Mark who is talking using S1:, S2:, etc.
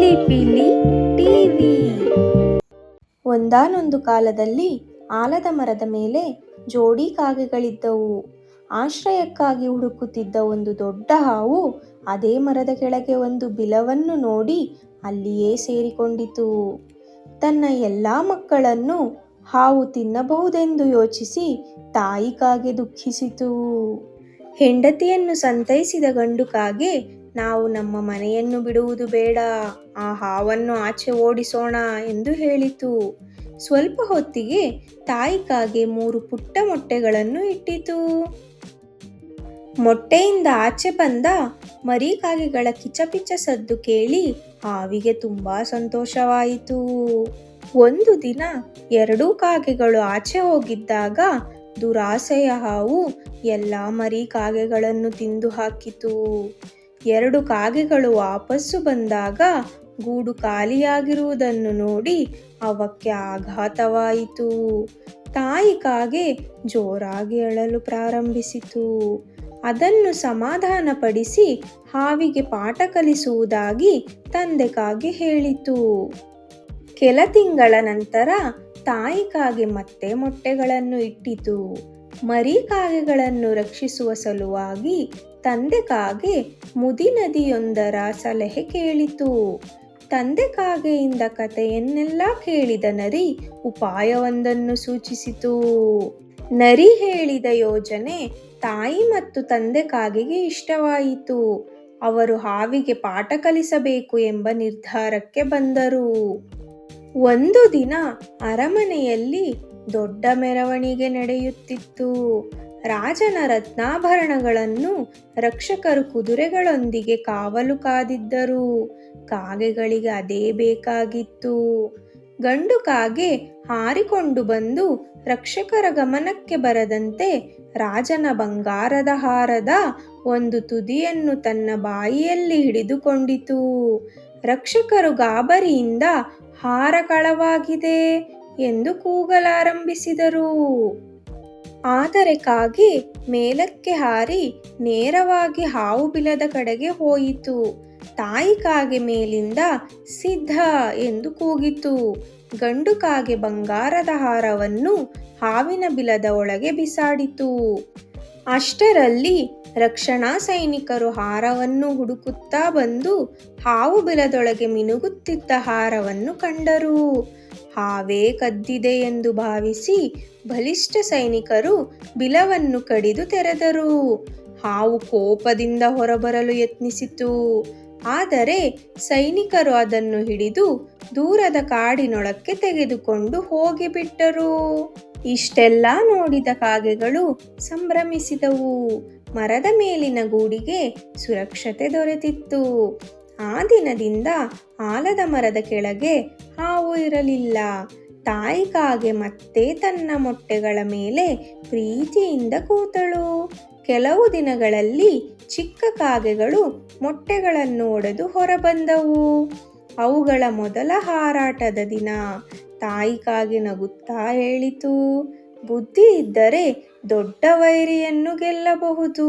S1: ಪಿಲಿಪಿಲಿ TV. ಒಂದಾನೊಂದು ಕಾಲದಲ್ಲಿ ಆಲದ ಮರದ ಮೇಲೆ ಜೋಡಿ ಕಾಗೆಗಳಿದ್ದವು. ಆಶ್ರಯಕ್ಕಾಗಿ ಹುಡುಕುತ್ತಿದ್ದ ಒಂದು ದೊಡ್ಡ ಹಾವು ಅದೇ ಮರದ ಕೆಳಗೆ ಒಂದು ಬಿಲವನ್ನು ನೋಡಿ ಅಲ್ಲಿಯೇ ಸೇರಿಕೊಂಡಿತು. ತನ್ನ ಎಲ್ಲ ಮಕ್ಕಳನ್ನು ಹಾವು ತಿನ್ನಬಹುದೆಂದು ಯೋಚಿಸಿ ತಾಯಿ ಕಾಗೆ ದುಃಖಿಸಿತು. ಹೆಂಡತಿಯನ್ನು ಸಂತೈಸಿದ ಗಂಡು ಕಾಗೆ, ನಾವು ನಮ್ಮ ಮನೆಯನ್ನು ಬಿಡುವುದು ಬೇಡ, ಆ ಹಾವನ್ನು ಆಚೆ ಓಡಿಸೋಣ ಎಂದು ಹೇಳಿತು. ಸ್ವಲ್ಪ ಹೊತ್ತಿಗೆ ತಾಯಿ ಕಾಗೆ 3 ಪುಟ್ಟ ಮೊಟ್ಟೆಗಳನ್ನು ಇಟ್ಟಿತು. ಮೊಟ್ಟೆಯಿಂದ ಆಚೆ ಬಂದ ಮರಿ ಕಾಗೆಗಳ ಕಿಚಪಿಚ ಸದ್ದು ಕೇಳಿ ಹಾವಿಗೆ ತುಂಬಾ ಸಂತೋಷವಾಯಿತು. ಒಂದು ದಿನ 2 ಕಾಗೆಗಳು ಆಚೆ ಹೋಗಿದ್ದಾಗ ದುರಾಸೆಯ ಹಾವು ಎಲ್ಲ ಮರಿ ಕಾಗೆಗಳನ್ನು ತಿಂದು ಹಾಕಿತು. 2 ಕಾಗೆಗಳು ವಾಪಸ್ಸು ಬಂದಾಗ ಗೂಡು ಖಾಲಿಯಾಗಿರುವುದನ್ನು ನೋಡಿ ಅವಕ್ಕೆ ಆಘಾತವಾಯಿತು. ತಾಯಿ ಕಾಗೆ ಜೋರಾಗಿ ಅಳಲು ಪ್ರಾರಂಭಿಸಿತು. ಅದನ್ನು ಸಮಾಧಾನಪಡಿಸಿ ಹಾವಿಗೆ ಪಾಠ ಕಲಿಸುವುದಾಗಿ ತಂದೆ ಕಾಗೆ ಹೇಳಿತು. ಕೆಲ ತಿಂಗಳ ನಂತರ ತಾಯಿ ಕಾಗೆ ಮತ್ತೆ ಮೊಟ್ಟೆಗಳನ್ನು ಇಟ್ಟಿತು. ಮರಿ ಕಾಗೆಗಳನ್ನು ರಕ್ಷಿಸುವ ಸಲುವಾಗಿ ತಂದೆ ಕಾಗೆ ಮುದಿ ನದಿಯೊಂದರ ಸಲಹೆ ಕೇಳಿತು. ತಂದೆ ಕಾಗೆಯಿಂದ ಕಥೆಯನ್ನೆಲ್ಲ ಕೇಳಿದ ನರಿ ಉಪಾಯವೊಂದನ್ನು ಸೂಚಿಸಿತು. ನರಿ ಹೇಳಿದ ಯೋಜನೆ ತಾಯಿ ಮತ್ತು ತಂದೆ ಕಾಗೆಗೆ ಇಷ್ಟವಾಯಿತು. ಅವರು ಹಾವಿಗೆ ಪಾಠ ಕಲಿಸಬೇಕು ಎಂಬ ನಿರ್ಧಾರಕ್ಕೆ ಬಂದರು. ಒಂದು ದಿನ ಅರಮನೆಯಲ್ಲಿ ದೊಡ್ಡ ಮೆರವಣಿಗೆ ನಡೆಯುತ್ತಿತ್ತು. ರಾಜನ ರತ್ನಾಭರಣಗಳನ್ನು ರಕ್ಷಕರು ಕುದುರೆಗಳೊಂದಿಗೆ ಕಾವಲು ಕಾದಿದ್ದರು. ಕಾಗೆಗಳಿಗೆ ಅದೇ ಬೇಕಾಗಿತ್ತು. ಗಂಡು ಕಾಗೆ ಹಾರಿಕೊಂಡು ಬಂದು ರಕ್ಷಕರ ಗಮನಕ್ಕೆ ಬರದಂತೆ ರಾಜನ ಬಂಗಾರದ ಹಾರದ ಒಂದು ತುದಿಯನ್ನು ತನ್ನ ಬಾಯಿಯಲ್ಲಿ ಹಿಡಿದುಕೊಂಡಿತು. ರಕ್ಷಕರು ಗಾಬರಿಯಿಂದ ಹಾರ ಕಳವಾಗಿದೆ ಎಂದು ಕೂಗಲಾರಂಭಿಸಿದರು. ಆದರೆ ಕಾಗೆ ಮೇಲಕ್ಕೆ ಹಾರಿ ನೇರವಾಗಿ ಹಾವು ಬಿಲದ ಕಡೆಗೆ ಹೋಯಿತು. ತಾಯಿ ಕಾಗೆ ಮೇಲಿಂದ ಸಿದ್ಧ ಎಂದು ಕೂಗಿತು. ಗಂಡು ಕಾಗೆ ಬಂಗಾರದ ಹಾರವನ್ನು ಹಾವಿನ ಬಿಲದ ಒಳಗೆ ಬಿಸಾಡಿತು. ಅಷ್ಟರಲ್ಲಿ ರಕ್ಷಣಾ ಸೈನಿಕರು ಹಾರವನ್ನು ಹುಡುಕುತ್ತಾ ಬಂದು ಹಾವು ಬಿಲದೊಳಗೆ ಮಿನುಗುತ್ತಿದ್ದ ಹಾರವನ್ನು ಕಂಡರು. ಹಾವೇ ಕದ್ದಿದೆ ಎಂದು ಭಾವಿಸಿ ಬಲಿಷ್ಠ ಸೈನಿಕರು ಬಿಲವನ್ನು ಕಡಿದು ತೆರೆದರು. ಹಾವು ಕೋಪದಿಂದ ಹೊರಬರಲು ಯತ್ನಿಸಿತು. ಆದರೆ ಸೈನಿಕರು ಅದನ್ನು ಹಿಡಿದು ದೂರದ ಕಾಡಿನೊಳಕ್ಕೆ ತೆಗೆದುಕೊಂಡು ಹೋಗಿಬಿಟ್ಟರು. ಇಷ್ಟೆಲ್ಲ ನೋಡಿದ ಕಾಗೆಗಳು ಸಂಭ್ರಮಿಸಿದವು. ಮರದ ಮೇಲಿನ ಗೂಡಿಗೆ ಸುರಕ್ಷತೆ ದೊರೆತಿತ್ತು. ಆ ದಿನದಿಂದ ಆಲದ ಮರದ ಕೆಳಗೆ ಹಾವು ಇರಲಿಲ್ಲ. ತಾಯಿ ಕಾಗೆ ಮತ್ತೆ ತನ್ನ ಮೊಟ್ಟೆಗಳ ಮೇಲೆ ಪ್ರೀತಿಯಿಂದ ಕೂತಳು. ಕೆಲವು ದಿನಗಳಲ್ಲಿ ಚಿಕ್ಕ ಕಾಗೆಗಳು ಮೊಟ್ಟೆಗಳನ್ನು ಒಡೆದು ಹೊರಬಂದವು. ಅವುಗಳ ಮೊದಲ ಹಾರಾಟದ ದಿನ. ತಾಯಿ ಕಾಗೆ ನಗುತ್ತಾ ಹೇಳಿತು, ಬುದ್ಧಿ ಇದ್ದರೆ ದೊಡ್ಡ ವೈರಿಯನ್ನು ಗೆಲ್ಲಬಹುದು.